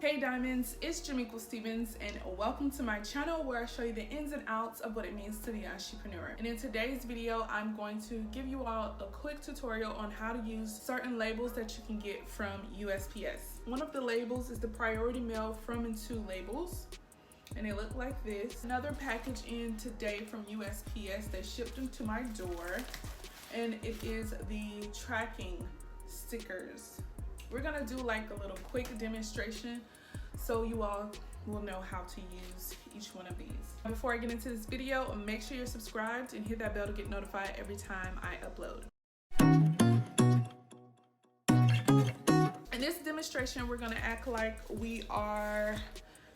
Hey Diamonds, it's Jamequa and welcome to my channel where I show you the ins and outs of what it means to be an entrepreneur. And in today's video, I'm going to give you all a quick tutorial on how to use certain labels that you can get from USPS. One of the labels is the Priority Mail From and To labels, and they look like this. Another package in today from USPS. They shipped them to my door, and it is the tracking stickers. We're gonna do like a little quick demonstration so you all will know how to use each one of these. Before I get into this video, make sure you're subscribed and hit that bell to get notified every time I upload. In this demonstration, we're gonna act like we are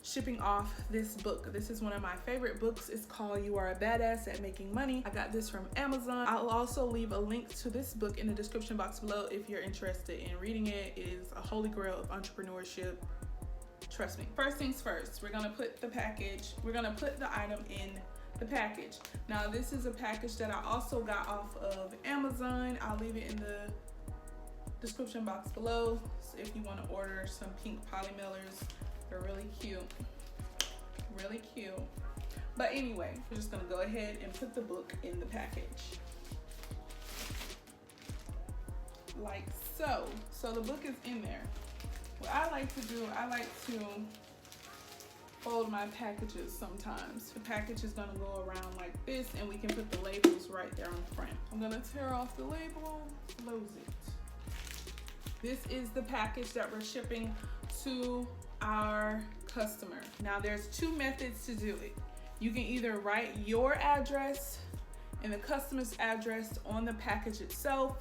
shipping off this book. This is one of my favorite books. It's called You Are a Badass at Making Money. I got this from Amazon. I'll also leave a link to this book in the description box below if you're interested in reading it. It is a holy grail of entrepreneurship. Trust me. First things first, we're gonna put the item in the package. Now this is a package that I also got off of Amazon. I'll leave it in the description box below so if you want to order some pink poly mailers. They're really cute, really cute. But anyway, we're just gonna go ahead and put the book in the package. Like so. So the book is in there. What I like to do, I like to fold my packages sometimes. The package is gonna go around like this and we can put the labels right there on front. I'm gonna tear off the label, close it. This is the package that we're shipping to our customer. Now there's two methods to do it. You can either write your address and the customer's address on the package itself,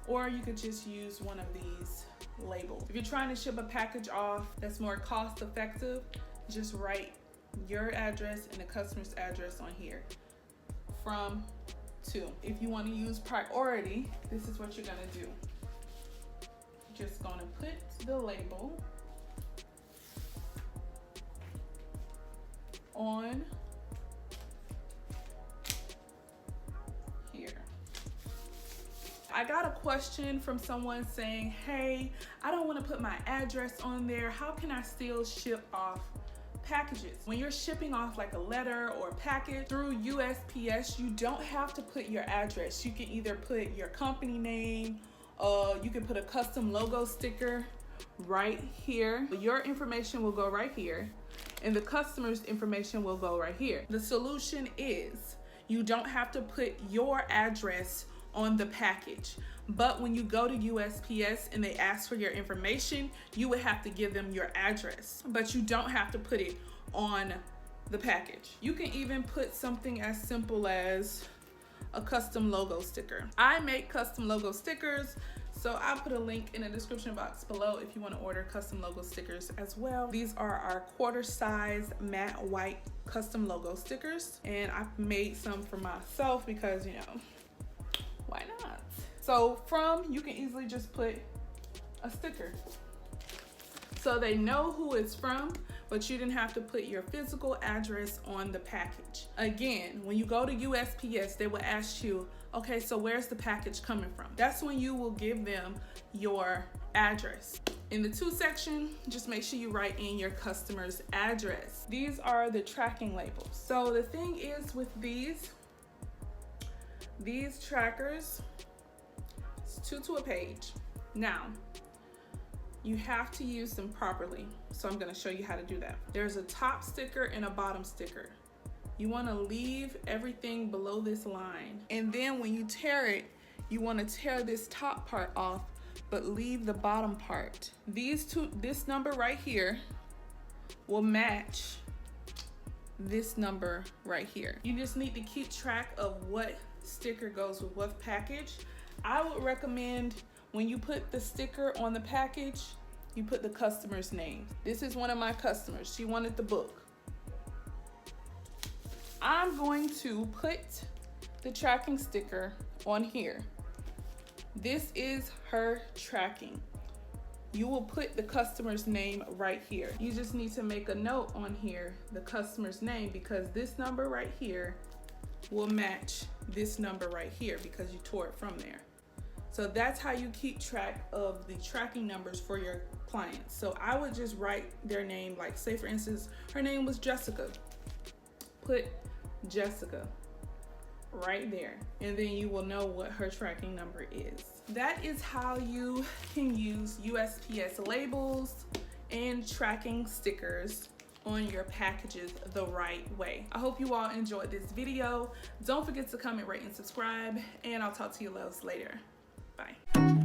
or you could just use one of these labels. If you're trying to ship a package off that's more cost effective, just write your address and the customer's address on here. From to. If you want to use priority, this is what you're gonna do. Just gonna put the label on here. I got a question from someone saying, hey, I don't want to put my address on there. How can I still ship off packages? When you're shipping off like a letter or a package through USPS, you don't have to put your address. You can either put your company name, you can put a custom logo sticker right here. Your information will go right here, and the customer's information will go right here. The solution is you don't have to put your address on the package, but when you go to USPS and they ask for your information, you would have to give them your address, but you don't have to put it on the package. You can even put something as simple as a custom logo sticker. I make custom logo stickers, so I'll put a link in the description box below if you want to order custom logo stickers as well. These are our quarter size matte white custom logo stickers, and I've made some for myself because, you know, why not? So you can easily just put a sticker so they know who it's from, but you didn't have to put your physical address on the package. Again, when you go to USPS, they will ask you, okay, so where's the package coming from? That's when you will give them your address. In the to section, just make sure you write in your customer's address. These are the tracking labels. So the thing is with these trackers, it's 2 to a page. Now, you have to use them properly. So I'm gonna show you how to do that. There's a top sticker and a bottom sticker. You wanna leave everything below this line. And then when you tear it, you wanna tear this top part off, but leave the bottom part. This number right here will match this number right here. You just need to keep track of what sticker goes with what package. I would recommend when you put the sticker on the package, you put the customer's name. This is one of my customers. She wanted the book. I'm going to put the tracking sticker on here. This is her tracking. You will put the customer's name right here. You just need to make a note on here, the customer's name, because this number right here will match this number right here because you tore it from there. So that's how you keep track of the tracking numbers for your clients. So I would just write their name, like say for instance, her name was Jessica. Put Jessica right there, and then you will know what her tracking number is. That is how you can use USPS labels and tracking stickers on your packages the right way. I hope you all enjoyed this video. Don't forget to comment, rate, and subscribe, and I'll talk to you loves later. Bye.